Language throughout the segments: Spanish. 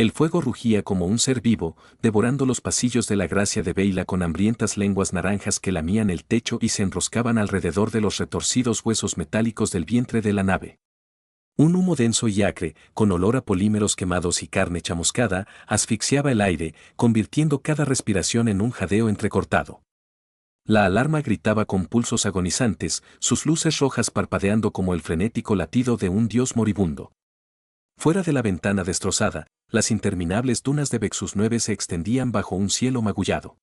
El fuego rugía como un ser vivo, devorando los pasillos de la gracia de Beyla con hambrientas lenguas naranjas que lamían el techo y se enroscaban alrededor de los retorcidos huesos metálicos del vientre de la nave. Un humo denso y acre, con olor a polímeros quemados y carne chamuscada, asfixiaba el aire, convirtiendo cada respiración en un jadeo entrecortado. La alarma gritaba con pulsos agonizantes, sus luces rojas parpadeando como el frenético latido de un dios moribundo. Fuera de la ventana destrozada, las interminables dunas de Vexus 9 se extendían bajo un cielo magullado.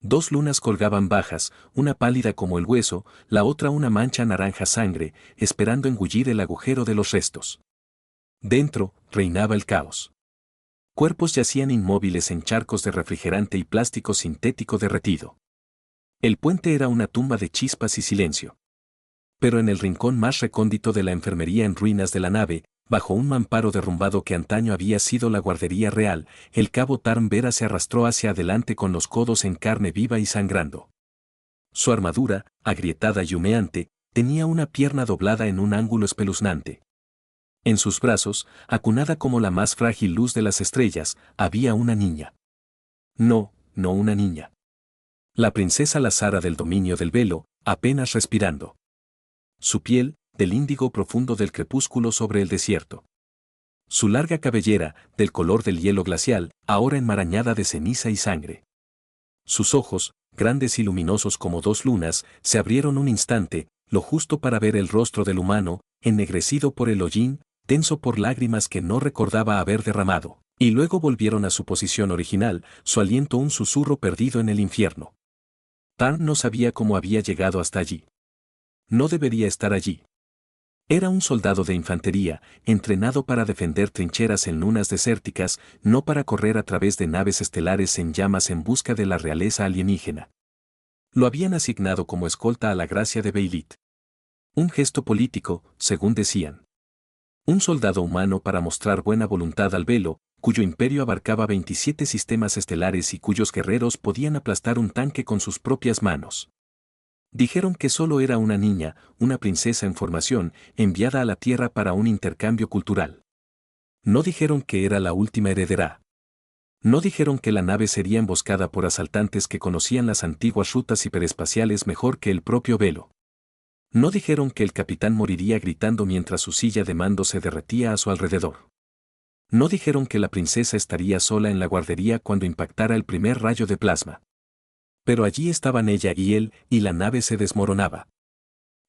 Dos lunas colgaban bajas, una pálida como el hueso, la otra una mancha naranja sangre, esperando engullir el agujero de los restos. Dentro, reinaba el caos. Cuerpos yacían inmóviles en charcos de refrigerante y plástico sintético derretido. El puente era una tumba de chispas y silencio. Pero en el rincón más recóndito de la enfermería en ruinas de la nave, bajo un mamparo derrumbado que antaño había sido la guardería real, el cabo Tarn Vera se arrastró hacia adelante con los codos en carne viva y sangrando. Su armadura, agrietada y humeante, tenía una pierna doblada en un ángulo espeluznante. En sus brazos, acunada como la más frágil luz de las estrellas, había una niña. No una niña. La princesa Lazara del dominio del velo, apenas respirando. Su piel, del índigo profundo del crepúsculo sobre el desierto. Su larga cabellera, del color del hielo glacial, ahora enmarañada de ceniza y sangre. Sus ojos, grandes y luminosos como dos lunas, se abrieron un instante, lo justo para ver el rostro del humano, ennegrecido por el hollín, tenso por lágrimas que no recordaba haber derramado, y luego volvieron a su posición original, su aliento un susurro perdido en el infierno. Tarn no sabía cómo había llegado hasta allí. No debería estar allí. Era un soldado de infantería, entrenado para defender trincheras en lunas desérticas, no para correr a través de naves estelares en llamas en busca de la realeza alienígena. Lo habían asignado como escolta a la gracia de Beylit. Un gesto político, según decían. Un soldado humano para mostrar buena voluntad al velo, cuyo imperio abarcaba 27 sistemas estelares y cuyos guerreros podían aplastar un tanque con sus propias manos. Dijeron que solo era una niña, una princesa en formación, enviada a la Tierra para un intercambio cultural. No dijeron que era la última heredera. No dijeron que la nave sería emboscada por asaltantes que conocían las antiguas rutas hiperespaciales mejor que el propio velo. No dijeron que el capitán moriría gritando mientras su silla de mando se derretía a su alrededor. No dijeron que la princesa estaría sola en la guardería cuando impactara el primer rayo de plasma. Pero allí estaban ella y él, y la nave se desmoronaba.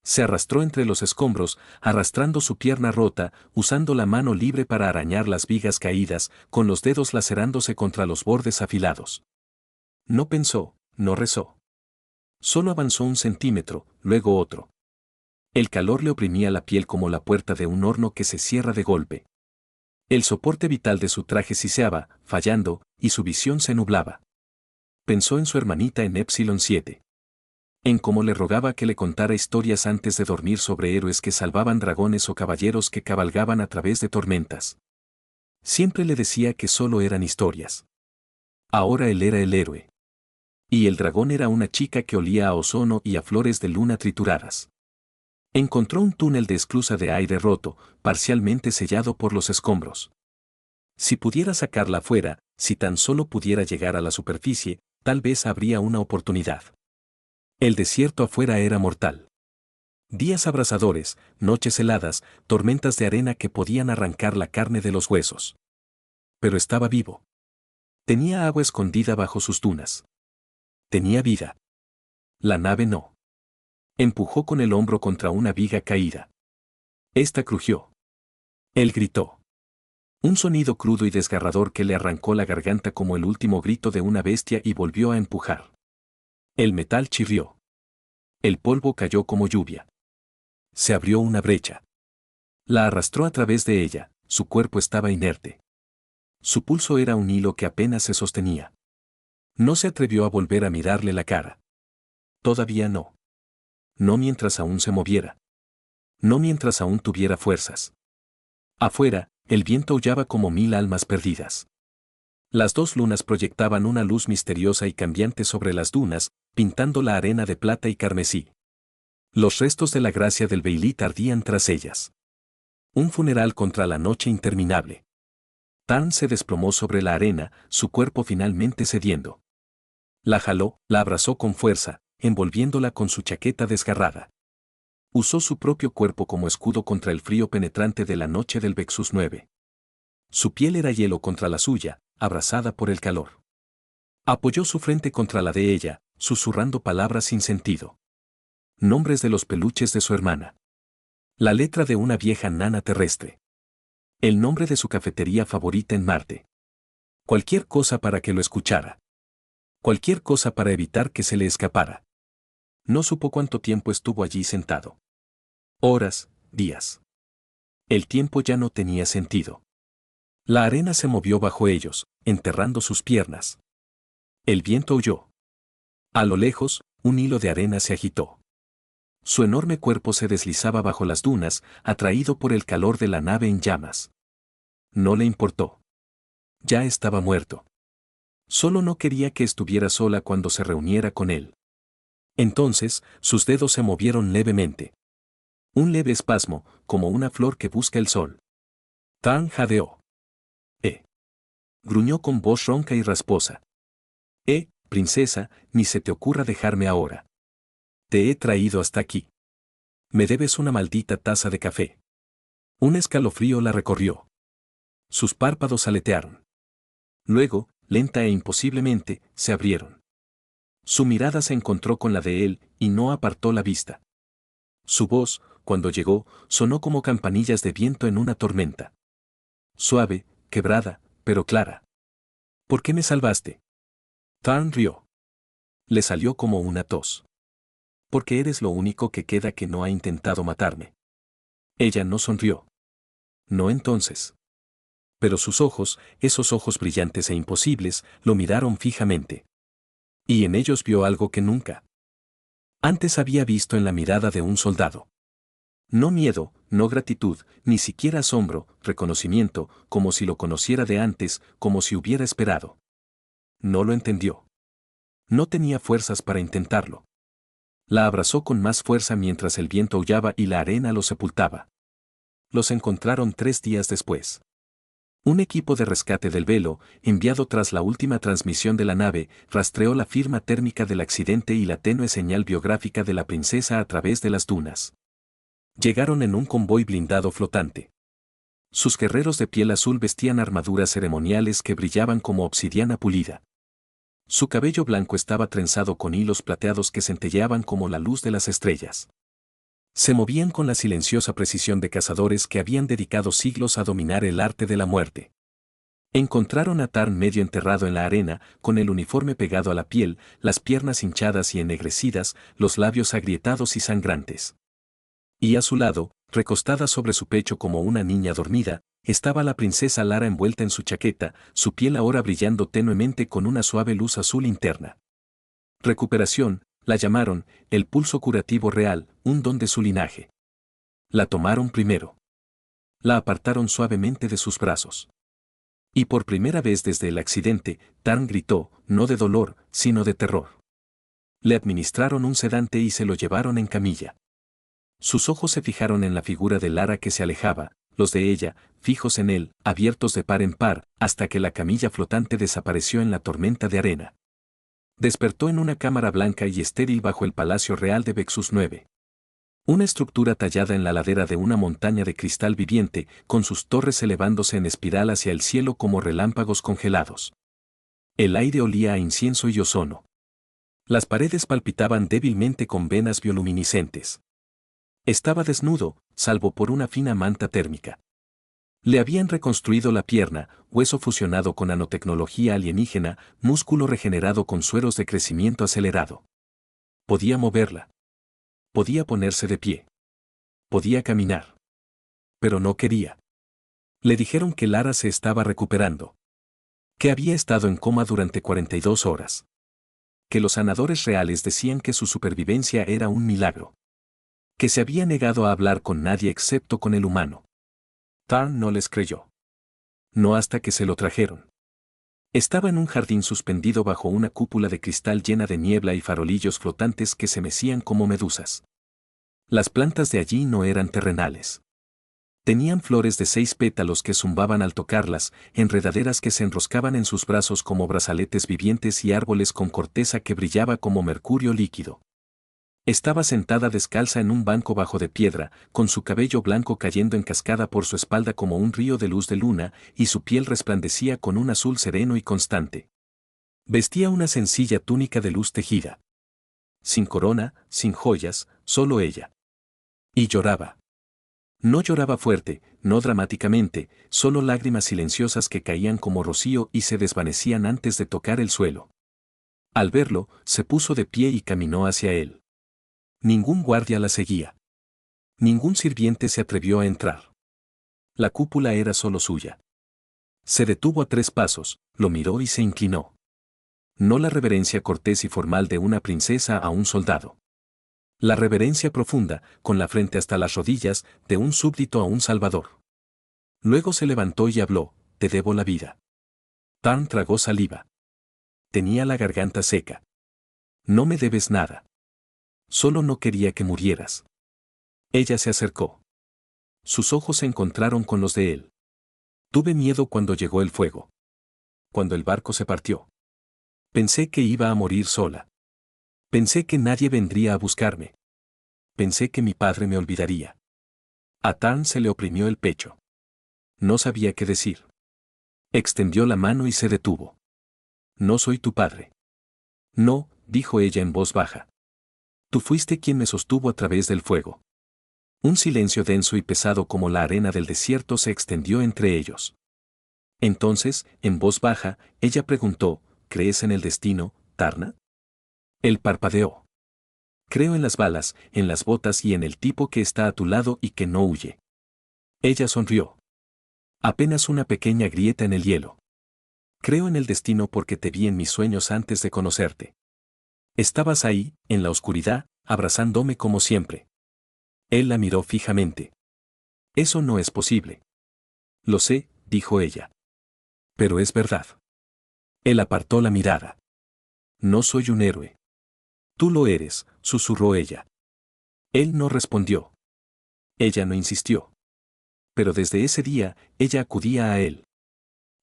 Se arrastró entre los escombros, arrastrando su pierna rota, usando la mano libre para arañar las vigas caídas, con los dedos lacerándose contra los bordes afilados. No pensó, no rezó. Solo avanzó un centímetro, luego otro. El calor le oprimía la piel como la puerta de un horno que se cierra de golpe. El soporte vital de su traje siseaba, fallando, y su visión se nublaba. Pensó en su hermanita en Epsilon 7. En cómo le rogaba que le contara historias antes de dormir sobre héroes que salvaban dragones o caballeros que cabalgaban a través de tormentas. Siempre le decía que solo eran historias. Ahora él era el héroe. Y el dragón era una chica que olía a ozono y a flores de luna trituradas. Encontró un túnel de esclusa de aire roto, parcialmente sellado por los escombros. Si pudiera sacarla afuera, si tan solo pudiera llegar a la superficie, tal vez habría una oportunidad. El desierto afuera era mortal. Días abrasadores, noches heladas, tormentas de arena que podían arrancar la carne de los huesos. Pero estaba vivo. Tenía agua escondida bajo sus dunas. Tenía vida. La nave no. Empujó con el hombro contra una viga caída. Esta crujió. Él gritó. Un sonido crudo y desgarrador que le arrancó la garganta como el último grito de una bestia y volvió a empujar. El metal chirrió. El polvo cayó como lluvia. Se abrió una brecha. La arrastró a través de ella, su cuerpo estaba inerte. Su pulso era un hilo que apenas se sostenía. No se atrevió a volver a mirarle la cara. Todavía no. No mientras aún se moviera. No mientras aún tuviera fuerzas. Afuera, el viento aullaba como 1000 almas perdidas. Las dos lunas proyectaban una luz misteriosa y cambiante sobre las dunas, pintando la arena de plata y carmesí. Los restos de la gracia del Beylit ardían tras ellas. Un funeral contra la noche interminable. Tarn se desplomó sobre la arena, su cuerpo finalmente cediendo. La jaló, la abrazó con fuerza, envolviéndola con su chaqueta desgarrada. Usó su propio cuerpo como escudo contra el frío penetrante de la noche del Vexus 9. Su piel era hielo contra la suya, abrasada por el calor. Apoyó su frente contra la de ella, susurrando palabras sin sentido. Nombres de los peluches de su hermana. La letra de una vieja nana terrestre. El nombre de su cafetería favorita en Marte. Cualquier cosa para que lo escuchara. Cualquier cosa para evitar que se le escapara. No supo cuánto tiempo estuvo allí sentado. Horas, días. El tiempo ya no tenía sentido. La arena se movió bajo ellos, enterrando sus piernas. El viento huyó. A lo lejos, un hilo de arena se agitó. Su enorme cuerpo se deslizaba bajo las dunas, atraído por el calor de la nave en llamas. No le importó. Ya estaba muerto. Solo no quería que estuviera sola cuando se reuniera con él. Entonces, sus dedos se movieron levemente. Un leve espasmo, como una flor que busca el sol. Tarn jadeó. Gruñó con voz ronca y rasposa. Princesa, ni se te ocurra dejarme ahora. Te he traído hasta aquí. Me debes una maldita taza de café. Un escalofrío la recorrió. Sus párpados aletearon. Luego, lenta e imposiblemente, se abrieron. Su mirada se encontró con la de él, y no apartó la vista. Su voz, cuando llegó, sonó como campanillas de viento en una tormenta. Suave, quebrada, pero clara. ¿Por qué me salvaste? Tarn rió. Le salió como una tos. Porque eres lo único que queda que no ha intentado matarme. Ella no sonrió. No entonces. Pero sus ojos, esos ojos brillantes e imposibles, lo miraron fijamente. Y en ellos vio algo que nunca antes había visto en la mirada de un soldado. No miedo, no gratitud, ni siquiera asombro, reconocimiento, como si lo conociera de antes, como si hubiera esperado. No lo entendió. No tenía fuerzas para intentarlo. La abrazó con más fuerza mientras el viento aullaba y la arena lo sepultaba. Los encontraron 3 días después. Un equipo de rescate del Velo, enviado tras la última transmisión de la nave, rastreó la firma térmica del accidente y la tenue señal biográfica de la princesa a través de las dunas. Llegaron en un convoy blindado flotante. Sus guerreros de piel azul vestían armaduras ceremoniales que brillaban como obsidiana pulida. Su cabello blanco estaba trenzado con hilos plateados que centelleaban como la luz de las estrellas. Se movían con la silenciosa precisión de cazadores que habían dedicado siglos a dominar el arte de la muerte. Encontraron a Tarn medio enterrado en la arena, con el uniforme pegado a la piel, las piernas hinchadas y ennegrecidas, los labios agrietados y sangrantes. Y a su lado, recostada sobre su pecho como una niña dormida, estaba la princesa Lara envuelta en su chaqueta, su piel ahora brillando tenuemente con una suave luz azul interna. Recuperación, la llamaron, el pulso curativo real, un don de su linaje. La tomaron primero. La apartaron suavemente de sus brazos. Y por primera vez desde el accidente, Tarn gritó, no de dolor, sino de terror. Le administraron un sedante y se lo llevaron en camilla. Sus ojos se fijaron en la figura de Lara que se alejaba, los de ella, fijos en él, abiertos de par en par, hasta que la camilla flotante desapareció en la tormenta de arena. Despertó en una cámara blanca y estéril bajo el Palacio Real de Vexus 9. Una estructura tallada en la ladera de una montaña de cristal viviente, con sus torres elevándose en espiral hacia el cielo como relámpagos congelados. El aire olía a incienso y ozono. Las paredes palpitaban débilmente con venas bioluminiscentes. Estaba desnudo, salvo por una fina manta térmica. Le habían reconstruido la pierna, hueso fusionado con nanotecnología alienígena, músculo regenerado con sueros de crecimiento acelerado. Podía moverla. Podía ponerse de pie. Podía caminar. Pero no quería. Le dijeron que Lara se estaba recuperando. Que había estado en coma durante 42 horas. Que los sanadores reales decían que su supervivencia era un milagro. Que se había negado a hablar con nadie excepto con el humano. Tarn no les creyó. No hasta que se lo trajeron. Estaba en un jardín suspendido bajo una cúpula de cristal llena de niebla y farolillos flotantes que se mecían como medusas. Las plantas de allí no eran terrenales. Tenían flores de 6 pétalos que zumbaban al tocarlas, enredaderas que se enroscaban en sus brazos como brazaletes vivientes y árboles con corteza que brillaba como mercurio líquido. Estaba sentada descalza en un banco bajo de piedra, con su cabello blanco cayendo en cascada por su espalda como un río de luz de luna, y su piel resplandecía con un azul sereno y constante. Vestía una sencilla túnica de luz tejida. Sin corona, sin joyas, solo ella. Y lloraba. No lloraba fuerte, no dramáticamente, solo lágrimas silenciosas que caían como rocío y se desvanecían antes de tocar el suelo. Al verlo, se puso de pie y caminó hacia él. Ningún guardia la seguía. Ningún sirviente se atrevió a entrar. La cúpula era solo suya. Se detuvo a 3 pasos, lo miró y se inclinó. No la reverencia cortés y formal de una princesa a un soldado. La reverencia profunda, con la frente hasta las rodillas, de un súbdito a un salvador. Luego se levantó y habló: te debo la vida. Tarn tragó saliva. Tenía la garganta seca. No me debes nada. Solo no quería que murieras. Ella se acercó. Sus ojos se encontraron con los de él. Tuve miedo cuando llegó el fuego. Cuando el barco se partió. Pensé que iba a morir sola. Pensé que nadie vendría a buscarme. Pensé que mi padre me olvidaría. A Tarn se le oprimió el pecho. No sabía qué decir. Extendió la mano y se detuvo. No soy tu padre. No, dijo ella en voz baja. Tú fuiste quien me sostuvo a través del fuego. Un silencio denso y pesado como la arena del desierto se extendió entre ellos. Entonces, en voz baja, ella preguntó: ¿crees en el destino, Tarna? Él parpadeó. Creo en las balas, en las botas y en el tipo que está a tu lado y que no huye. Ella sonrió. Apenas una pequeña grieta en el hielo. Creo en el destino porque te vi en mis sueños antes de conocerte. Estabas ahí, en la oscuridad, abrazándome como siempre. Él la miró fijamente. Eso no es posible. Lo sé, dijo ella. Pero es verdad. Él apartó la mirada. No soy un héroe. Tú lo eres, susurró ella. Él no respondió. Ella no insistió. Pero desde ese día, ella acudía a él.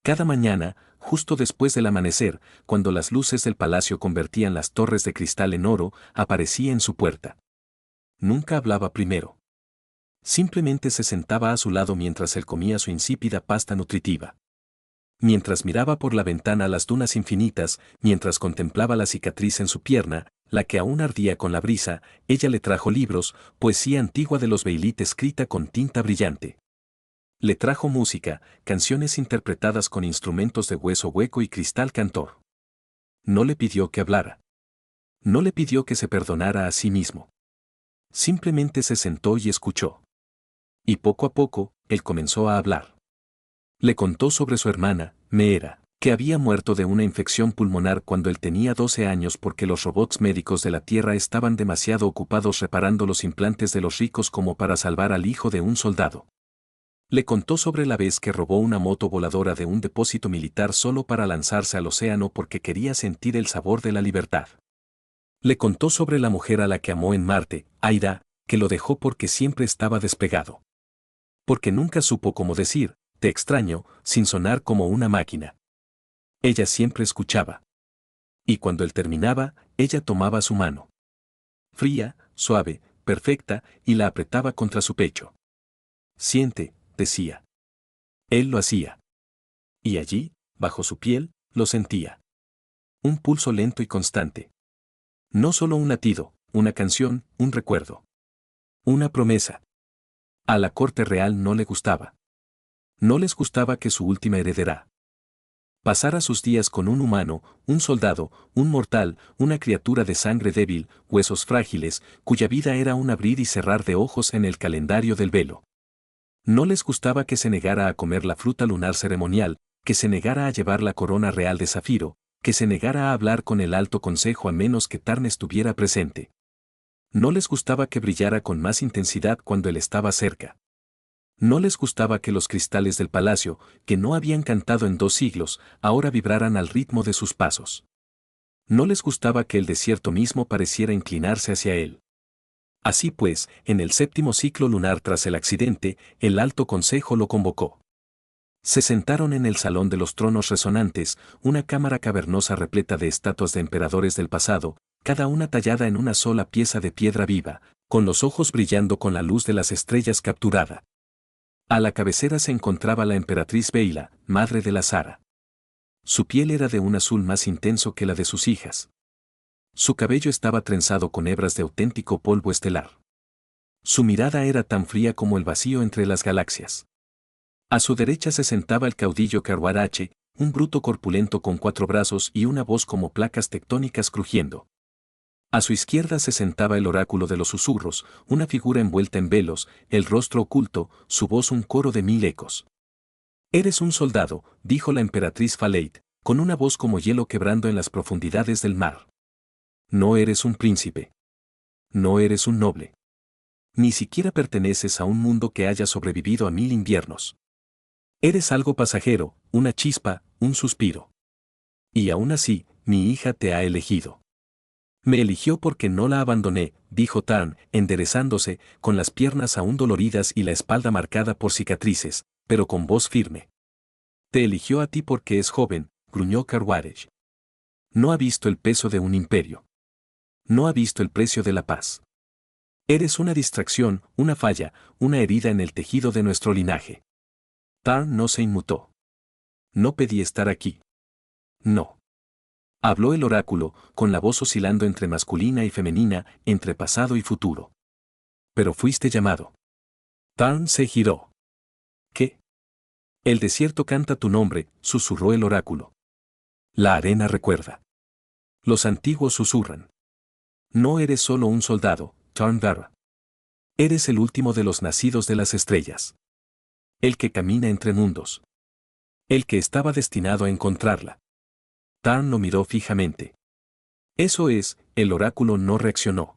Cada mañana, justo después del amanecer, cuando las luces del palacio convertían las torres de cristal en oro, aparecía en su puerta. Nunca hablaba primero. Simplemente se sentaba a su lado mientras él comía su insípida pasta nutritiva. Mientras miraba por la ventana las dunas infinitas, mientras contemplaba la cicatriz en su pierna, la que aún ardía con la brisa, ella le trajo libros, poesía antigua de los Beylit escrita con tinta brillante. Le trajo música, canciones interpretadas con instrumentos de hueso hueco y cristal cantor. No le pidió que hablara. No le pidió que se perdonara a sí mismo. Simplemente se sentó y escuchó. Y poco a poco, él comenzó a hablar. Le contó sobre su hermana, Meera, que había muerto de una infección pulmonar cuando él tenía 12 años porque los robots médicos de la Tierra estaban demasiado ocupados reparando los implantes de los ricos como para salvar al hijo de un soldado. Le contó sobre la vez que robó una moto voladora de un depósito militar solo para lanzarse al océano porque quería sentir el sabor de la libertad. Le contó sobre la mujer a la que amó en Marte, Aida, que lo dejó porque siempre estaba despegado. Porque nunca supo cómo decir: te extraño, sin sonar como una máquina. Ella siempre escuchaba. Y cuando él terminaba, ella tomaba su mano. Fría, suave, perfecta, y la apretaba contra su pecho. Siente, decía. Él lo hacía. Y allí, bajo su piel, lo sentía. Un pulso lento y constante. No solo un latido, una canción, un recuerdo. Una promesa. A la corte real no le gustaba. No les gustaba que su última heredera pasara sus días con un humano, un soldado, un mortal, una criatura de sangre débil, huesos frágiles, cuya vida era un abrir y cerrar de ojos en el calendario del velo. No les gustaba que se negara a comer la fruta lunar ceremonial, que se negara a llevar la corona real de zafiro, que se negara a hablar con el alto consejo a menos que Tarn estuviera presente. No les gustaba que brillara con más intensidad cuando él estaba cerca. No les gustaba que los cristales del palacio, que no habían cantado en 2 siglos, ahora vibraran al ritmo de sus pasos. No les gustaba que el desierto mismo pareciera inclinarse hacia él. Así pues, en el séptimo ciclo lunar tras el accidente, el Alto Consejo lo convocó. Se sentaron en el Salón de los Tronos Resonantes, una cámara cavernosa repleta de estatuas de emperadores del pasado, cada una tallada en una sola pieza de piedra viva, con los ojos brillando con la luz de las estrellas capturada. A la cabecera se encontraba la emperatriz Beyla, madre de la Zara. Su piel era de un azul más intenso que la de sus hijas. Su cabello estaba trenzado con hebras de auténtico polvo estelar. Su mirada era tan fría como el vacío entre las galaxias. A su derecha se sentaba el caudillo Caruarache, un bruto corpulento con 4 brazos y una voz como placas tectónicas crujiendo. A su izquierda se sentaba el oráculo de los susurros, una figura envuelta en velos, el rostro oculto, su voz un coro de 1000 ecos. «Eres un soldado», dijo la emperatriz Faleit, con una voz como hielo quebrando en las profundidades del mar. «No eres un príncipe. No eres un noble. Ni siquiera perteneces a un mundo que haya sobrevivido a 1000 inviernos. Eres algo pasajero, una chispa, un suspiro. Y aún así, mi hija te ha elegido». «Me eligió porque no la abandoné», dijo Tarn, enderezándose, con las piernas aún doloridas y la espalda marcada por cicatrices, pero con voz firme. «Te eligió a ti porque es joven», gruñó Caruarache. «No ha visto el peso de un imperio. No ha visto el precio de la paz. Eres una distracción, una falla, una herida en el tejido de nuestro linaje». Tarn no se inmutó. «No pedí estar aquí. No». Habló el oráculo, con la voz oscilando entre masculina y femenina, entre pasado y futuro. «Pero fuiste llamado». Tarn se giró. «¿Qué?» «El desierto canta tu nombre», susurró el oráculo. «La arena recuerda. Los antiguos susurran. No eres solo un soldado, Tarn Darra. Eres el último de los nacidos de las estrellas. El que camina entre mundos. El que estaba destinado a encontrarla». Tarn lo miró fijamente. «Eso es», el oráculo no reaccionó.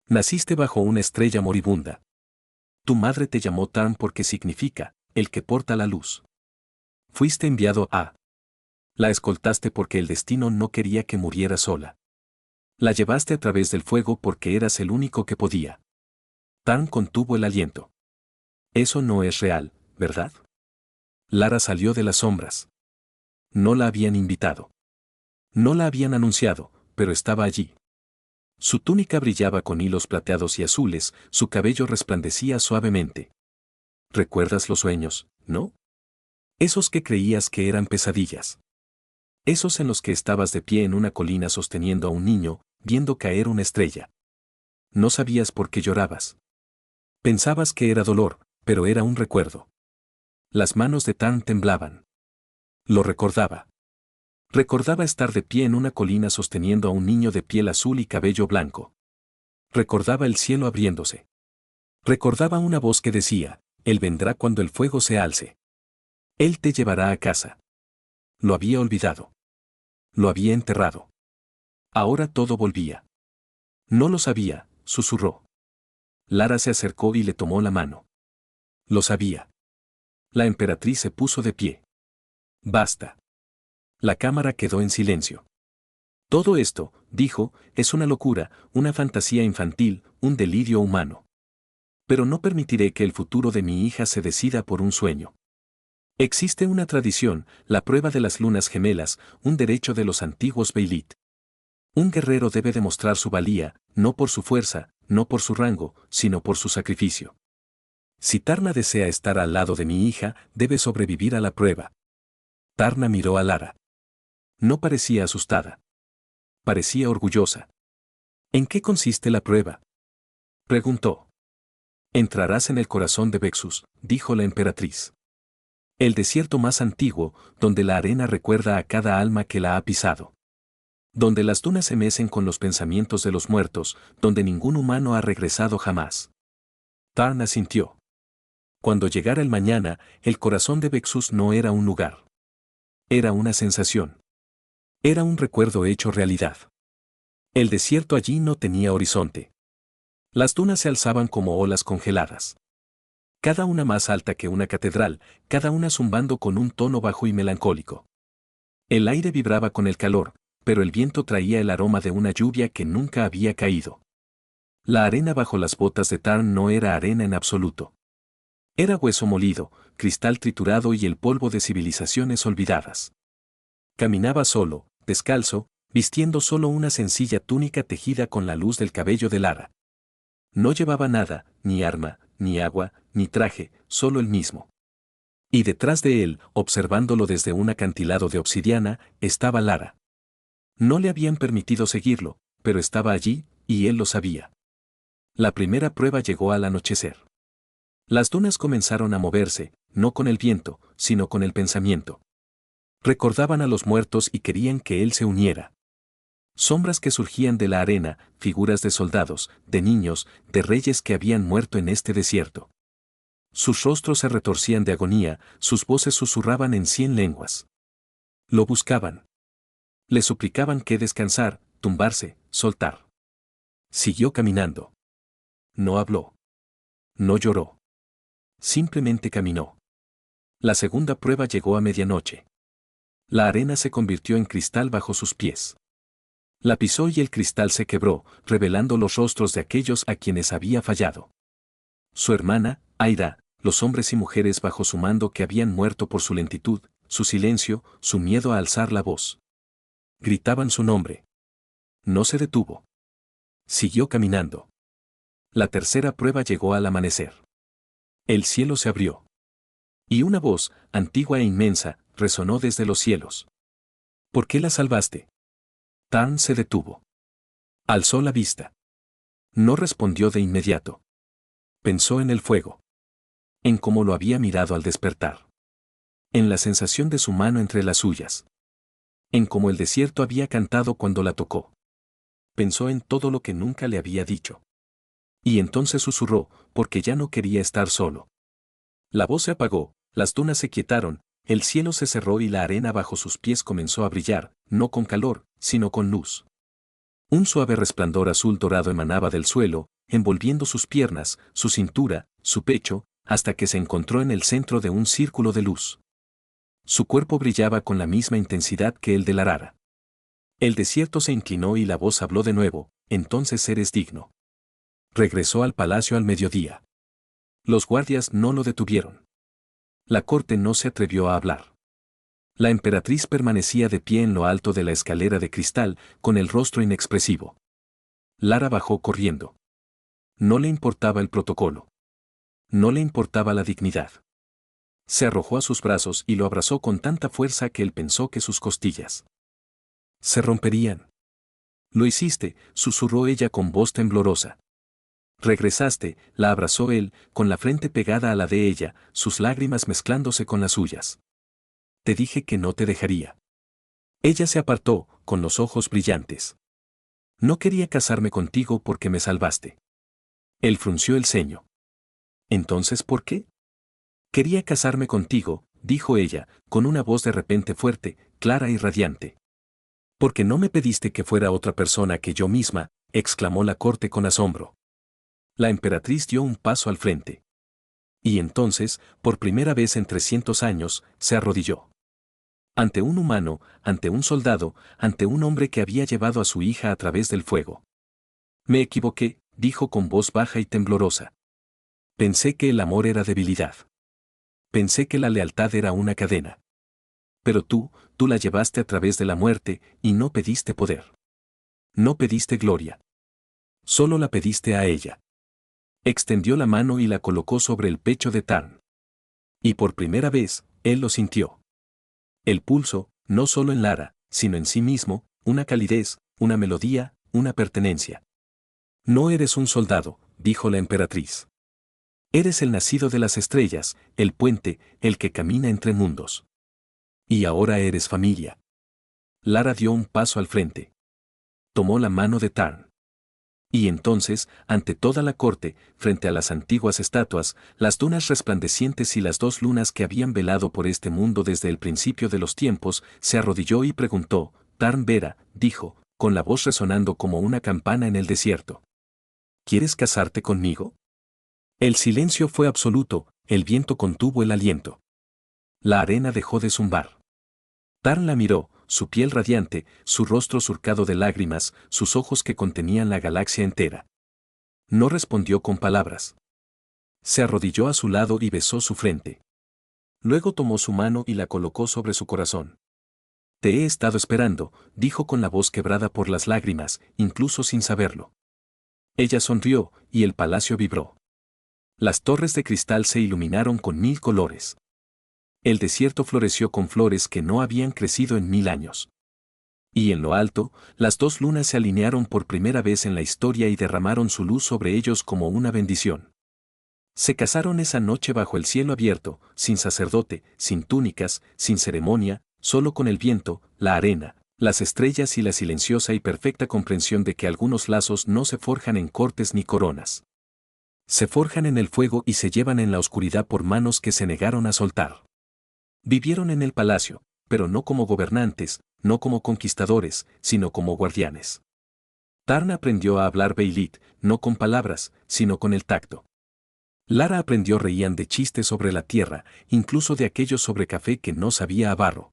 «Naciste bajo una estrella moribunda. Tu madre te llamó Tarn porque significa, el que porta la luz. Fuiste enviado a. La escoltaste porque el destino no quería que muriera sola. La llevaste a través del fuego porque eras el único que podía». Tarn contuvo el aliento. «Eso no es real, ¿verdad?». Lara salió de las sombras. No la habían invitado. No la habían anunciado, pero estaba allí. Su túnica brillaba con hilos plateados y azules, su cabello resplandecía suavemente. «¿Recuerdas los sueños, no? Esos que creías que eran pesadillas. Esos en los que estabas de pie en una colina sosteniendo a un niño, viendo caer una estrella. No sabías por qué llorabas. Pensabas que era dolor, pero era un recuerdo». Las manos de Tarn temblaban. Lo recordaba. Recordaba estar de pie en una colina sosteniendo a un niño de piel azul y cabello blanco. Recordaba el cielo abriéndose. Recordaba una voz que decía: «Él vendrá cuando el fuego se alce. Él te llevará a casa». Lo había olvidado. Lo había enterrado. Ahora todo volvía. «No lo sabía», susurró. Lara se acercó y le tomó la mano. «Lo sabía». La emperatriz se puso de pie. «Basta». La cámara quedó en silencio. «Todo esto», dijo, «es una locura, una fantasía infantil, un delirio humano. Pero no permitiré que el futuro de mi hija se decida por un sueño. Existe una tradición, la prueba de las lunas gemelas, un derecho de los antiguos Beilit. Un guerrero debe demostrar su valía, no por su fuerza, no por su rango, sino por su sacrificio. Si Tarna desea estar al lado de mi hija, debe sobrevivir a la prueba». Tarna miró a Lara. No parecía asustada. Parecía orgullosa. «¿En qué consiste la prueba?», preguntó. «Entrarás en el corazón de Vexus», dijo la emperatriz. «El desierto más antiguo, donde la arena recuerda a cada alma que la ha pisado. Donde las dunas se mecen con los pensamientos de los muertos, donde ningún humano ha regresado jamás». Tarn asintió. Cuando llegara el mañana, el corazón de Vexus no era un lugar. Era una sensación. Era un recuerdo hecho realidad. El desierto allí no tenía horizonte. Las dunas se alzaban como olas congeladas. Cada una más alta que una catedral, cada una zumbando con un tono bajo y melancólico. El aire vibraba con el calor, pero el viento traía el aroma de una lluvia que nunca había caído. La arena bajo las botas de Tarn no era arena en absoluto. Era hueso molido, cristal triturado y el polvo de civilizaciones olvidadas. Caminaba solo, descalzo, vistiendo solo una sencilla túnica tejida con la luz del cabello de Lara. No llevaba nada, ni arma, ni agua, ni traje, solo el mismo. Y detrás de él, observándolo desde un acantilado de obsidiana, estaba Lara. No le habían permitido seguirlo, pero estaba allí, y él lo sabía. La primera prueba llegó al anochecer. Las dunas comenzaron a moverse, no con el viento, sino con el pensamiento. Recordaban a los muertos y querían que él se uniera. Sombras que surgían de la arena, figuras de soldados, de niños, de reyes que habían muerto en este desierto. Sus rostros se retorcían de agonía, sus voces susurraban en 100 lenguas. Lo buscaban. Le suplicaban que descansar, tumbarse, soltar. Siguió caminando. No habló. No lloró. Simplemente caminó. La segunda prueba llegó a medianoche. La arena se convirtió en cristal bajo sus pies. La pisó y el cristal se quebró, revelando los rostros de aquellos a quienes había fallado. Su hermana, Aira, los hombres y mujeres bajo su mando que habían muerto por su lentitud, su silencio, su miedo a alzar la voz. Gritaban su nombre. No se detuvo. Siguió caminando. La tercera prueba llegó al amanecer. El cielo se abrió. Y una voz, antigua e inmensa, resonó desde los cielos. ¿Por qué la salvaste? Tarn se detuvo. Alzó la vista. No respondió de inmediato. Pensó en el fuego. En cómo lo había mirado al despertar. En la sensación de su mano entre las suyas. En cómo el desierto había cantado cuando la tocó. Pensó en todo lo que nunca le había dicho. Y entonces susurró, porque ya no quería estar solo. La voz se apagó, las dunas se quietaron, el cielo se cerró y la arena bajo sus pies comenzó a brillar, no con calor, sino con luz. Un suave resplandor azul dorado emanaba del suelo, envolviendo sus piernas, su cintura, su pecho, hasta que se encontró en el centro de un círculo de luz. Su cuerpo brillaba con la misma intensidad que el de la arara. El desierto se inclinó y la voz habló de nuevo, entonces eres digno. Regresó al palacio al mediodía. Los guardias no lo detuvieron. La corte no se atrevió a hablar. La emperatriz permanecía de pie en lo alto de la escalera de cristal, con el rostro inexpresivo. Lara bajó corriendo. No le importaba el protocolo. No le importaba la dignidad. Se arrojó a sus brazos y lo abrazó con tanta fuerza que él pensó que sus costillas se romperían. Lo hiciste, susurró ella con voz temblorosa. Regresaste, la abrazó él, con la frente pegada a la de ella, sus lágrimas mezclándose con las suyas. Te dije que no te dejaría. Ella se apartó, con los ojos brillantes. No quería casarme contigo porque me salvaste. Él frunció el ceño. ¿Entonces por qué? Quería casarme contigo, dijo ella, con una voz de repente fuerte, clara y radiante. Porque no me pediste que fuera otra persona que yo misma, exclamó la corte con asombro. La emperatriz dio un paso al frente. Y entonces, por primera vez en 300 años, se arrodilló. Ante un humano, ante un soldado, ante un hombre que había llevado a su hija a través del fuego. Me equivoqué, dijo con voz baja y temblorosa. Pensé que el amor era debilidad. Pensé que la lealtad era una cadena. Pero tú la llevaste a través de la muerte, y no pediste poder. No pediste gloria. Solo la pediste a ella. Extendió la mano y la colocó sobre el pecho de Tarn. Y por primera vez, él lo sintió. El pulso, no solo en Lara, sino en sí mismo, una calidez, una melodía, una pertenencia. No eres un soldado, dijo la emperatriz. Eres el nacido de las estrellas, el puente, el que camina entre mundos. Y ahora eres familia. Lara dio un paso al frente. Tomó la mano de Tarn. Y entonces, ante toda la corte, frente a las antiguas estatuas, las dunas resplandecientes y las dos lunas que habían velado por este mundo desde el principio de los tiempos, se arrodilló y preguntó, Tarn Vera, dijo, con la voz resonando como una campana en el desierto. ¿Quieres casarte conmigo? El silencio fue absoluto, el viento contuvo el aliento. La arena dejó de zumbar. Tarn la miró, su piel radiante, su rostro surcado de lágrimas, sus ojos que contenían la galaxia entera. No respondió con palabras. Se arrodilló a su lado y besó su frente. Luego tomó su mano y la colocó sobre su corazón. Te he estado esperando, dijo con la voz quebrada por las lágrimas, incluso sin saberlo. Ella sonrió, y el palacio vibró. Las torres de cristal se iluminaron con 1000 colores. El desierto floreció con flores que no habían crecido en 1000 años. Y en lo alto, las dos lunas se alinearon por primera vez en la historia y derramaron su luz sobre ellos como una bendición. Se casaron esa noche bajo el cielo abierto, sin sacerdote, sin túnicas, sin ceremonia, solo con el viento, la arena, las estrellas y la silenciosa y perfecta comprensión de que algunos lazos no se forjan en cortes ni coronas. Se forjan en el fuego y se llevan en la oscuridad por manos que se negaron a soltar. Vivieron en el palacio, pero no como gobernantes, no como conquistadores, sino como guardianes. Tarn aprendió a hablar Beilit, no con palabras, sino con el tacto. Lara aprendió reían de chistes sobre la tierra, incluso de aquellos sobre café que no sabía a barro.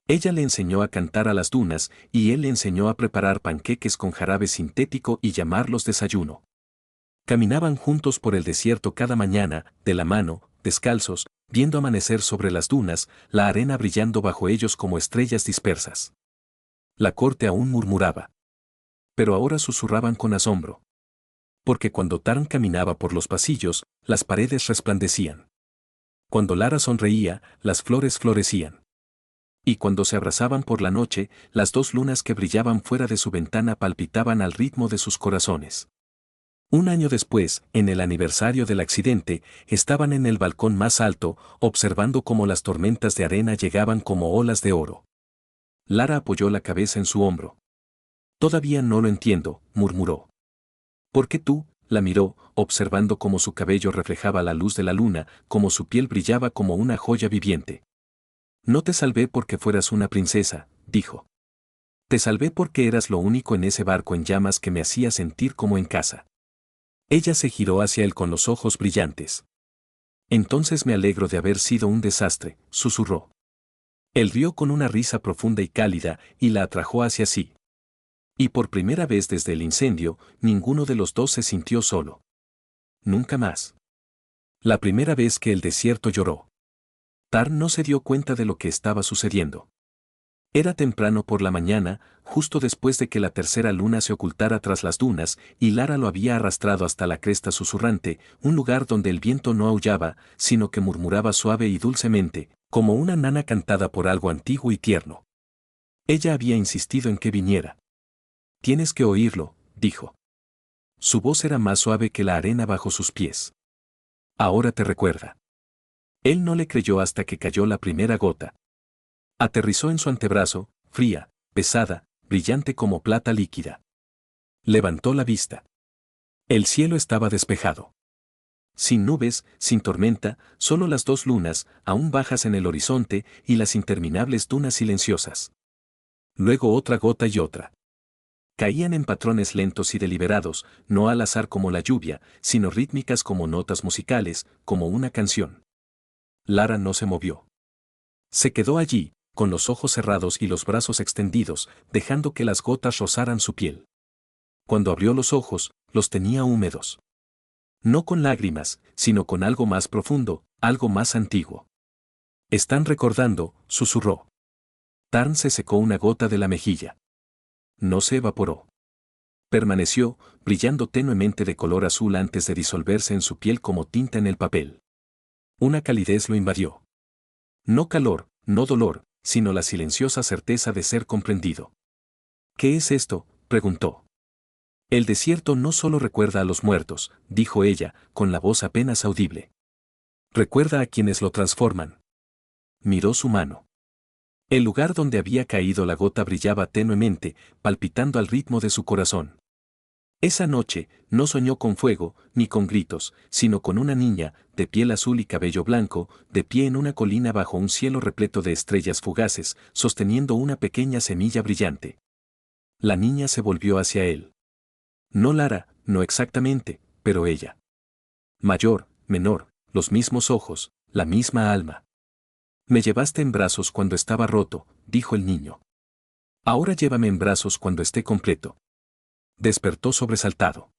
Ella le enseñó a cantar a las dunas y él le enseñó a preparar panqueques con jarabe sintético y llamarlos desayuno. Caminaban juntos por el desierto cada mañana, de la mano, descalzos, viendo amanecer sobre las dunas, la arena brillando bajo ellos como estrellas dispersas. La corte aún murmuraba. Pero ahora susurraban con asombro. Porque cuando Tarn caminaba por los pasillos, las paredes resplandecían. Cuando Lara sonreía, las flores florecían. Y cuando se abrazaban por la noche, las dos lunas que brillaban fuera de su ventana palpitaban al ritmo de sus corazones. Un año después, en el aniversario del accidente, estaban en el balcón más alto, observando cómo las tormentas de arena llegaban como olas de oro. Lara apoyó la cabeza en su hombro. Todavía no lo entiendo, murmuró. ¿Por qué tú? La miró, observando cómo su cabello reflejaba la luz de la luna, cómo su piel brillaba como una joya viviente. No te salvé porque fueras una princesa, dijo. Te salvé porque eras lo único en ese barco en llamas que me hacía sentir como en casa. Ella se giró hacia él con los ojos brillantes. Entonces me alegro de haber sido un desastre, susurró. Él rió con una risa profunda y cálida y la atrajo hacia sí. Y por primera vez desde el incendio, ninguno de los dos se sintió solo. Nunca más. La primera vez que el desierto lloró. Tarn no se dio cuenta de lo que estaba sucediendo. Era temprano por la mañana, justo después de que la tercera luna se ocultara tras las dunas, y Lara lo había arrastrado hasta la cresta susurrante, un lugar donde el viento no aullaba, sino que murmuraba suave y dulcemente, como una nana cantada por algo antiguo y tierno. Ella había insistido en que viniera. Tienes que oírlo, dijo. Su voz era más suave que la arena bajo sus pies. Ahora te recuerda. Él no le creyó hasta que cayó la primera gota. Aterrizó en su antebrazo, fría, pesada, brillante como plata líquida. Levantó la vista. El cielo estaba despejado. Sin nubes, sin tormenta, solo las dos lunas, aún bajas en el horizonte, y las interminables dunas silenciosas. Luego otra gota y otra. Caían en patrones lentos y deliberados, no al azar como la lluvia, sino rítmicas como notas musicales, como una canción. Lara no se movió. Se quedó allí, con los ojos cerrados y los brazos extendidos, dejando que las gotas rozaran su piel. Cuando abrió los ojos, los tenía húmedos. No con lágrimas, sino con algo más profundo, algo más antiguo. Están recordando, susurró. Tarn se secó una gota de la mejilla. No se evaporó. Permaneció, brillando tenuemente de color azul antes de disolverse en su piel como tinta en el papel. Una calidez lo invadió. No calor, no dolor, sino la silenciosa certeza de ser comprendido. ¿Qué es esto?, preguntó. El desierto no solo recuerda a los muertos, dijo ella, con la voz apenas audible. Recuerda a quienes lo transforman. Miró su mano. El lugar donde había caído la gota brillaba tenuemente, palpitando al ritmo de su corazón. Esa noche, no soñó con fuego, ni con gritos, sino con una niña, de piel azul y cabello blanco, de pie en una colina bajo un cielo repleto de estrellas fugaces, sosteniendo una pequeña semilla brillante. La niña se volvió hacia él. No Lara, no exactamente, pero ella. Mayor, menor, los mismos ojos, la misma alma. Me llevaste en brazos cuando estaba roto, dijo el niño. Ahora llévame en brazos cuando esté completo. Despertó sobresaltado.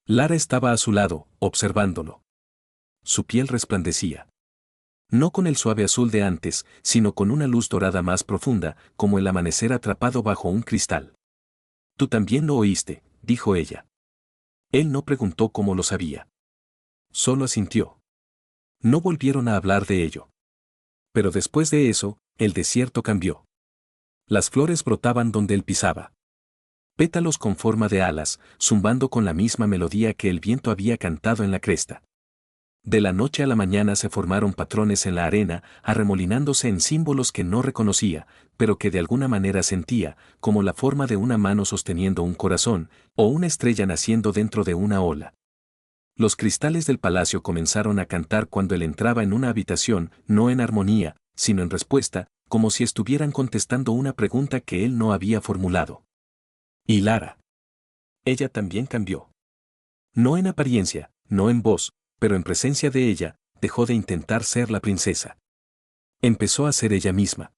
Lara estaba a su lado, observándolo. Su piel resplandecía. No con el suave azul de antes, sino con una luz dorada más profunda, como el amanecer atrapado bajo un cristal. Tú también lo oíste, dijo ella. Él no preguntó cómo lo sabía. Solo asintió. No volvieron a hablar de ello. Pero después de eso, el desierto cambió. Las flores brotaban donde él pisaba. Pétalos con forma de alas, zumbando con la misma melodía que el viento había cantado en la cresta. De la noche a la mañana se formaron patrones en la arena, arremolinándose en símbolos que no reconocía, pero que de alguna manera sentía, como la forma de una mano sosteniendo un corazón, o una estrella naciendo dentro de una ola. Los cristales del palacio comenzaron a cantar cuando él entraba en una habitación, no en armonía, sino en respuesta, como si estuvieran contestando una pregunta que él no había formulado. Y Lara. Ella también cambió. No en apariencia, no en voz, pero en presencia de ella, dejó de intentar ser la princesa. Empezó a ser ella misma.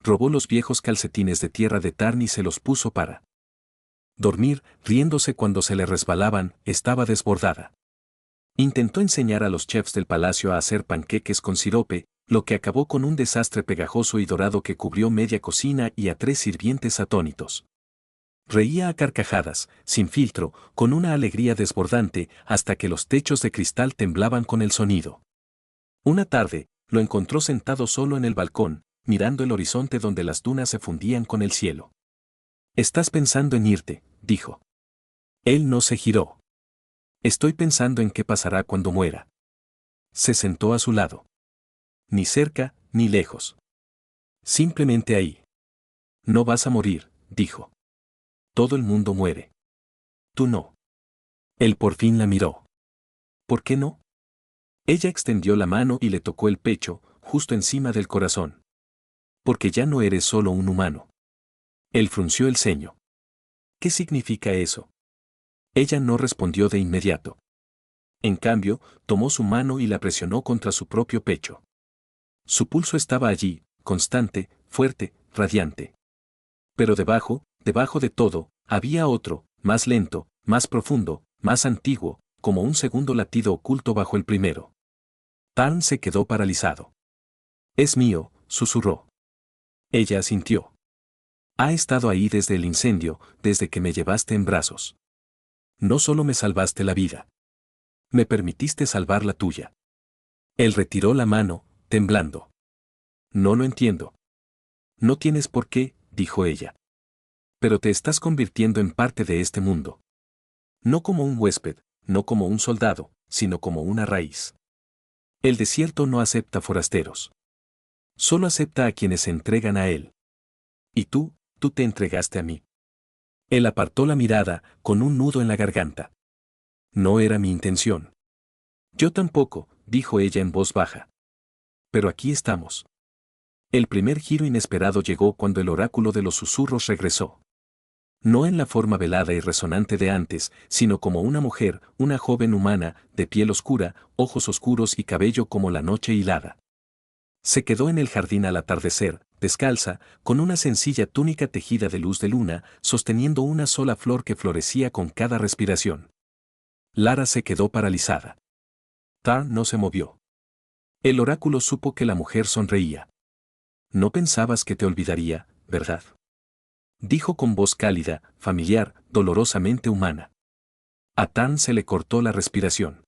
Robó los viejos calcetines de tierra de Tarn y se los puso para dormir, riéndose cuando se le resbalaban, estaba desbordada. Intentó enseñar a los chefs del palacio a hacer panqueques con sirope, lo que acabó con un desastre pegajoso y dorado que cubrió media cocina y a 3 sirvientes atónitos. Reía a carcajadas, sin filtro, con una alegría desbordante, hasta que los techos de cristal temblaban con el sonido. Una tarde, lo encontró sentado solo en el balcón, mirando el horizonte donde las dunas se fundían con el cielo. «Estás pensando en irte», dijo. Él no se giró. «Estoy pensando en qué pasará cuando muera». Se sentó a su lado. Ni cerca, ni lejos. Simplemente ahí. «No vas a morir», dijo. «Todo el mundo muere. Tú no». Él por fin la miró. «¿Por qué no?». Ella extendió la mano y le tocó el pecho, justo encima del corazón. «Porque ya no eres solo un humano». Él frunció el ceño. «¿Qué significa eso?». Ella no respondió de inmediato. En cambio, tomó su mano y la presionó contra su propio pecho. Su pulso estaba allí, constante, fuerte, radiante. Pero debajo de todo, había otro, más lento, más profundo, más antiguo, como un segundo latido oculto bajo el primero. Tarn se quedó paralizado. «Es mío», susurró. Ella asintió. «Ha estado ahí desde el incendio, desde que me llevaste en brazos. No solo me salvaste la vida. Me permitiste salvar la tuya». Él retiró la mano, temblando. «No lo entiendo». «No tienes por qué», dijo ella. «Pero te estás convirtiendo en parte de este mundo. No como un huésped, no como un soldado, sino como una raíz. El desierto no acepta forasteros. Solo acepta a quienes se entregan a él. Y tú te entregaste a mí». Él apartó la mirada, con un nudo en la garganta. «No era mi intención». «Yo tampoco», dijo ella en voz baja. «Pero aquí estamos». El primer giro inesperado llegó cuando el oráculo de los susurros regresó. No en la forma velada y resonante de antes, sino como una mujer, una joven humana, de piel oscura, ojos oscuros y cabello como la noche hilada. Se quedó en el jardín al atardecer, descalza, con una sencilla túnica tejida de luz de luna, sosteniendo una sola flor que florecía con cada respiración. Lara se quedó paralizada. Tarn no se movió. El oráculo supo que la mujer sonreía. «No pensabas que te olvidaría, ¿verdad?», dijo con voz cálida, familiar, dolorosamente humana. A Tarn se le cortó la respiración.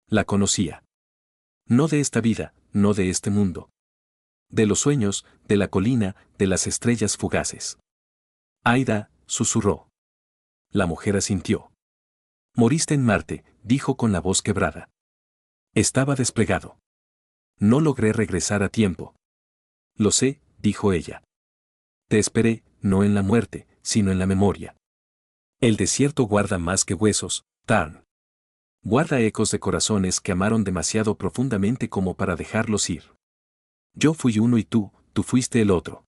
La conocía. No de esta vida, no de este mundo. De los sueños, de la colina, de las estrellas fugaces. «Aida», susurró. La mujer asintió. «Moriste en Marte», dijo con la voz quebrada. Estaba desplegado. «No logré regresar a tiempo». «Lo sé», dijo ella. «Te esperé, no en la muerte, sino en la memoria. El desierto guarda más que huesos, Tarn. Guarda ecos de corazones que amaron demasiado profundamente como para dejarlos ir. Yo fui uno y tú fuiste el otro».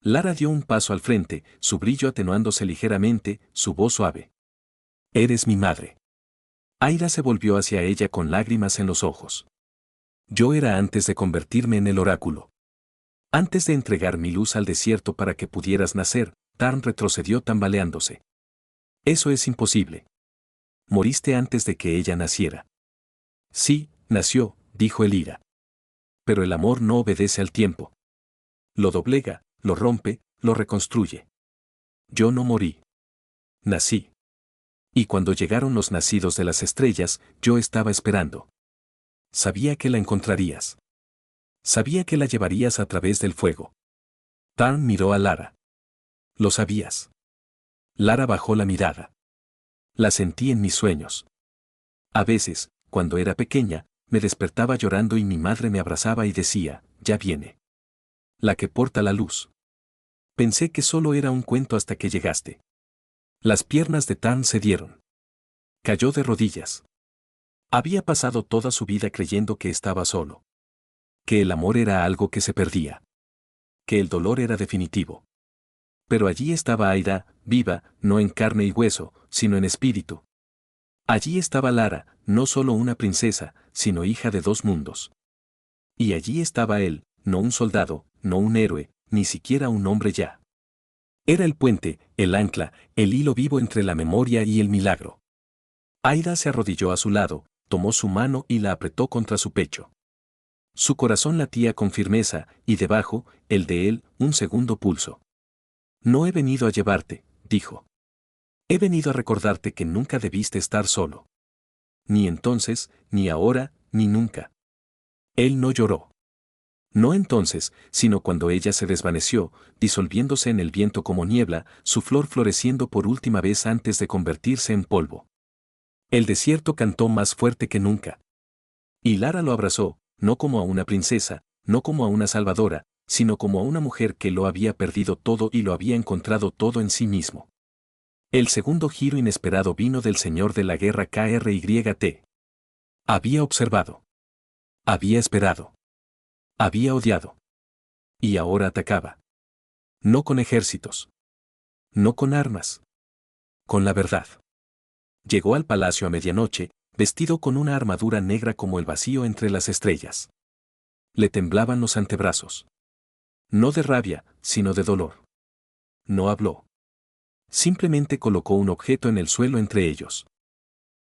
Lara dio un paso al frente, su brillo atenuándose ligeramente, su voz suave. «Eres mi madre». Aida se volvió hacia ella con lágrimas en los ojos. «Yo era antes de convertirme en el oráculo. Antes de entregar mi luz al desierto para que pudieras nacer», Tarn retrocedió tambaleándose. «Eso es imposible». Moriste antes de que ella naciera. Sí, nació, dijo Elira. Pero el amor no obedece al tiempo. Lo doblega, lo rompe, lo reconstruye. Yo no morí. Nací. Y cuando llegaron los nacidos de las estrellas, yo estaba esperando. Sabía que la encontrarías. Sabía que la llevarías a través del fuego. Tarn miró a Lara. Lo sabías. Lara bajó la mirada. La sentí en mis sueños. A veces, cuando era pequeña, me despertaba llorando y mi madre me abrazaba y decía, ya viene. La que porta la luz. Pensé que solo era un cuento hasta que llegaste. Las piernas de Tarn cedieron. Cayó de rodillas. Había pasado toda su vida creyendo que estaba solo. Que el amor era algo que se perdía. Que el dolor era definitivo. Pero allí estaba Aida, viva, no en carne y hueso, sino en espíritu. Allí estaba Lara, no solo una princesa, sino hija de dos mundos. Y allí estaba él, no un soldado, no un héroe, ni siquiera un hombre ya. Era el puente, el ancla, el hilo vivo entre la memoria y el milagro. Aida se arrodilló a su lado, tomó su mano y la apretó contra su pecho. Su corazón latía con firmeza, y debajo, el de él, un segundo pulso. No he venido a llevarte, dijo. He venido a recordarte que nunca debiste estar solo. Ni entonces, ni ahora, ni nunca. Él no lloró. No entonces, sino cuando ella se desvaneció, disolviéndose en el viento como niebla, su flor floreciendo por última vez antes de convertirse en polvo. El desierto cantó más fuerte que nunca. Y Lara lo abrazó, no como a una princesa, no como a una salvadora, sino como a una mujer que lo había perdido todo y lo había encontrado todo en sí mismo. El segundo giro inesperado vino del señor de la guerra KRYT. Había observado. Había esperado. Había odiado. Y ahora atacaba. No con ejércitos. No con armas. Con la verdad. Llegó al palacio a medianoche, vestido con una armadura negra como el vacío entre las estrellas. Le temblaban los antebrazos. No de rabia, sino de dolor. No habló. Simplemente colocó un objeto en el suelo entre ellos.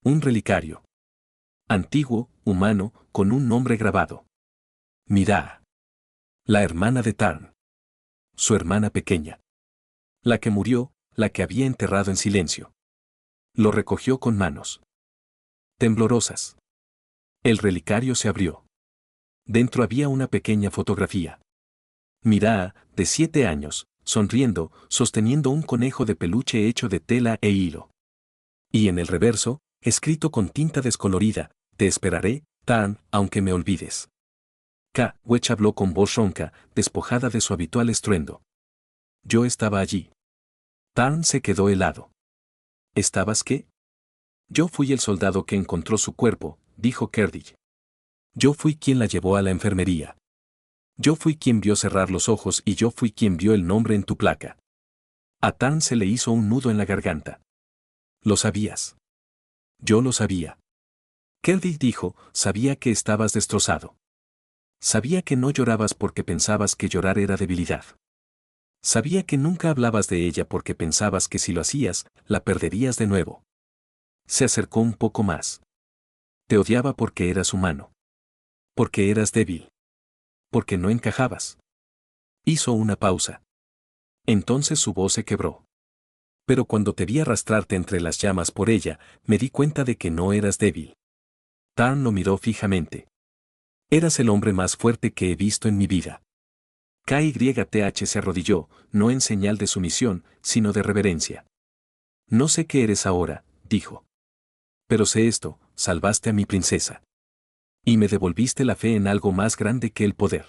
Un relicario. Antiguo, humano, con un nombre grabado. Mirá. La hermana de Tarn. Su hermana pequeña. La que murió, la que había enterrado en silencio. Lo recogió con manos temblorosas. El relicario se abrió. Dentro había una pequeña fotografía. Mirá, de 7 años, sonriendo, sosteniendo un conejo de peluche hecho de tela e hilo. Y en el reverso, escrito con tinta descolorida, te esperaré, Tarn, aunque me olvides. Wech habló con voz ronca, despojada de su habitual estruendo. Yo estaba allí. Tarn se quedó helado. ¿Estabas qué? Yo fui el soldado que encontró su cuerpo, dijo Kerdich. Yo fui quien la llevó a la enfermería. Yo fui quien vio cerrar los ojos y yo fui quien vio el nombre en tu placa. A Tarn se le hizo un nudo en la garganta. Lo sabías. Yo lo sabía. Kerdich dijo, sabía que estabas destrozado. Sabía que no llorabas porque pensabas que llorar era debilidad. Sabía que nunca hablabas de ella porque pensabas que si lo hacías, la perderías de nuevo. Se acercó un poco más. Te odiaba porque eras humano. Porque eras débil. Porque no encajabas. Hizo una pausa. Entonces su voz se quebró. Pero cuando te vi arrastrarte entre las llamas por ella, me di cuenta de que no eras débil. Tarn lo miró fijamente. Eras el hombre más fuerte que he visto en mi vida. KYTH se arrodilló, no en señal de sumisión, sino de reverencia. No sé qué eres ahora, dijo. Pero sé esto, salvaste a mi princesa. Y me devolviste la fe en algo más grande que el poder.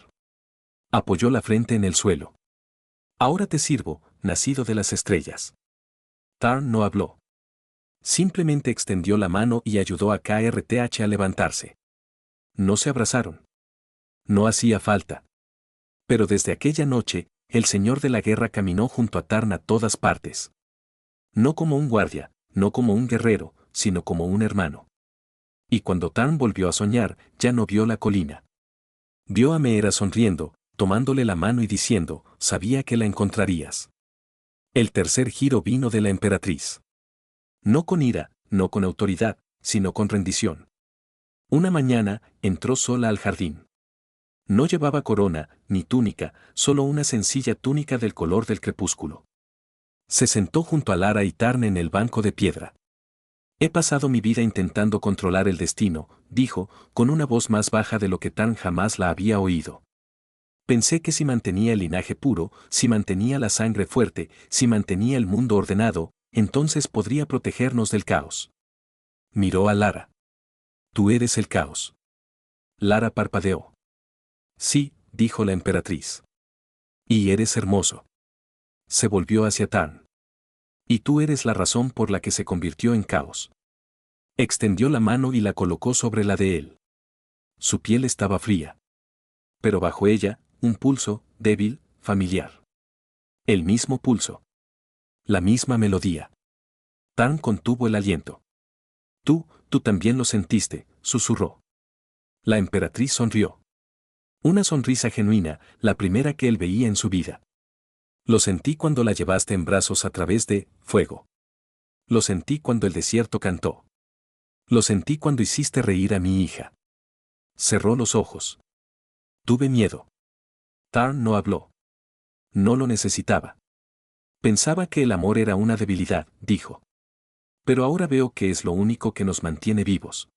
Apoyó la frente en el suelo. Ahora te sirvo, nacido de las estrellas. Tarn no habló. Simplemente extendió la mano y ayudó a KRTH a levantarse. No se abrazaron. No hacía falta. Pero desde aquella noche, el señor de la guerra caminó junto a Tarn a todas partes. No como un guardia, no como un guerrero, sino como un hermano. Y cuando Tarn volvió a soñar, ya no vio la colina. Vio a Meera sonriendo, tomándole la mano y diciendo, sabía que la encontrarías. El tercer giro vino de la emperatriz. No con ira, no con autoridad, sino con rendición. Una mañana, entró sola al jardín. No llevaba corona, ni túnica, solo una sencilla túnica del color del crepúsculo. Se sentó junto a Lara y Tarn en el banco de piedra. He pasado mi vida intentando controlar el destino, dijo, con una voz más baja de lo que Tarn jamás la había oído. Pensé que si mantenía el linaje puro, si mantenía la sangre fuerte, si mantenía el mundo ordenado, entonces podría protegernos del caos. Miró a Lara. Tú eres el caos. Lara parpadeó. Sí, dijo la emperatriz. Y eres hermoso. Se volvió hacia Tarn. Y tú eres la razón por la que se convirtió en caos. Extendió la mano y la colocó sobre la de él. Su piel estaba fría. Pero bajo ella, un pulso, débil, familiar. El mismo pulso. La misma melodía. Tarn contuvo el aliento. Tú también lo sentiste, susurró. La emperatriz sonrió. Una sonrisa genuina, la primera que él veía en su vida. Lo sentí cuando la llevaste en brazos a través de fuego. Lo sentí cuando el desierto cantó. Lo sentí cuando hiciste reír a mi hija. Cerró los ojos. Tuve miedo. Tarn no habló. No lo necesitaba. Pensaba que el amor era una debilidad, dijo. Pero ahora veo que es lo único que nos mantiene vivos.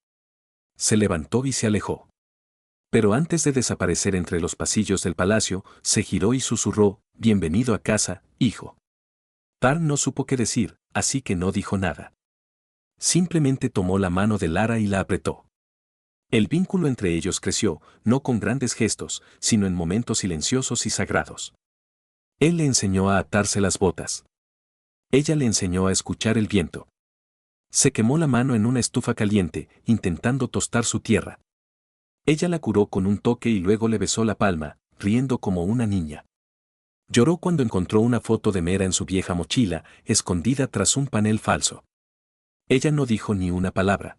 Se levantó y se alejó. Pero antes de desaparecer entre los pasillos del palacio, se giró y susurró, «Bienvenido a casa, hijo». Tarn no supo qué decir, así que no dijo nada. Simplemente tomó la mano de Lara y la apretó. El vínculo entre ellos creció, no con grandes gestos, sino en momentos silenciosos y sagrados. Él le enseñó a atarse las botas. Ella le enseñó a escuchar el viento. Se quemó la mano en una estufa caliente, intentando tostar su tierra. Ella la curó con un toque y luego le besó la palma, riendo como una niña. Lloró cuando encontró una foto de Mera en su vieja mochila, escondida tras un panel falso. Ella no dijo ni una palabra.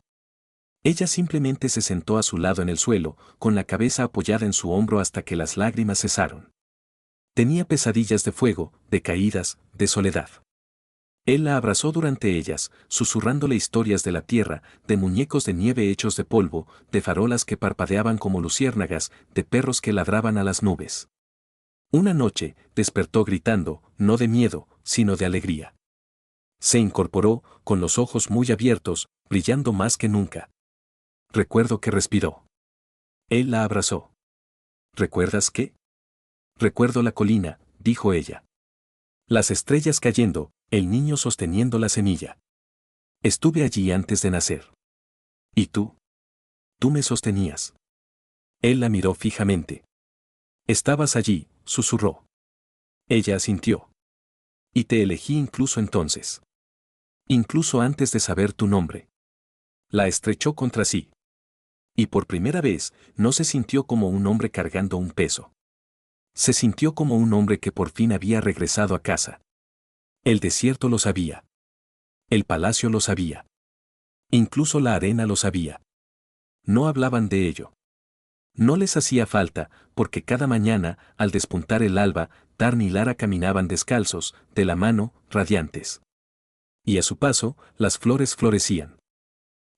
Ella simplemente se sentó a su lado en el suelo, con la cabeza apoyada en su hombro hasta que las lágrimas cesaron. Tenía pesadillas de fuego, de caídas, de soledad. Él la abrazó durante ellas, susurrándole historias de la tierra, de muñecos de nieve hechos de polvo, de farolas que parpadeaban como luciérnagas, de perros que ladraban a las nubes. Una noche, despertó gritando, no de miedo, sino de alegría. Se incorporó, con los ojos muy abiertos, brillando más que nunca. Recuerdo que respiró. Él la abrazó. ¿Recuerdas qué? Recuerdo la colina, dijo ella. Las estrellas cayendo, el niño sosteniendo la semilla. Estuve allí antes de nacer. ¿Y tú? Tú me sostenías. Él la miró fijamente. Estabas allí, susurró. Ella asintió. Y te elegí incluso entonces. Incluso antes de saber tu nombre. La estrechó contra sí. Y por primera vez, no se sintió como un hombre cargando un peso. Se sintió como un hombre que por fin había regresado a casa. El desierto lo sabía. El palacio lo sabía. Incluso la arena lo sabía. No hablaban de ello. No les hacía falta, porque cada mañana, al despuntar el alba, Tarn y Lara caminaban descalzos, de la mano, radiantes. Y a su paso, las flores florecían.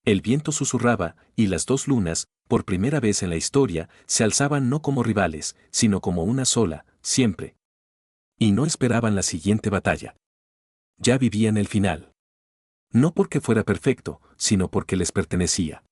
El viento susurraba, y las dos lunas, por primera vez en la historia, se alzaban no como rivales, sino como una sola, siempre. Y no esperaban la siguiente batalla. Ya vivían el final. No porque fuera perfecto, sino porque les pertenecía.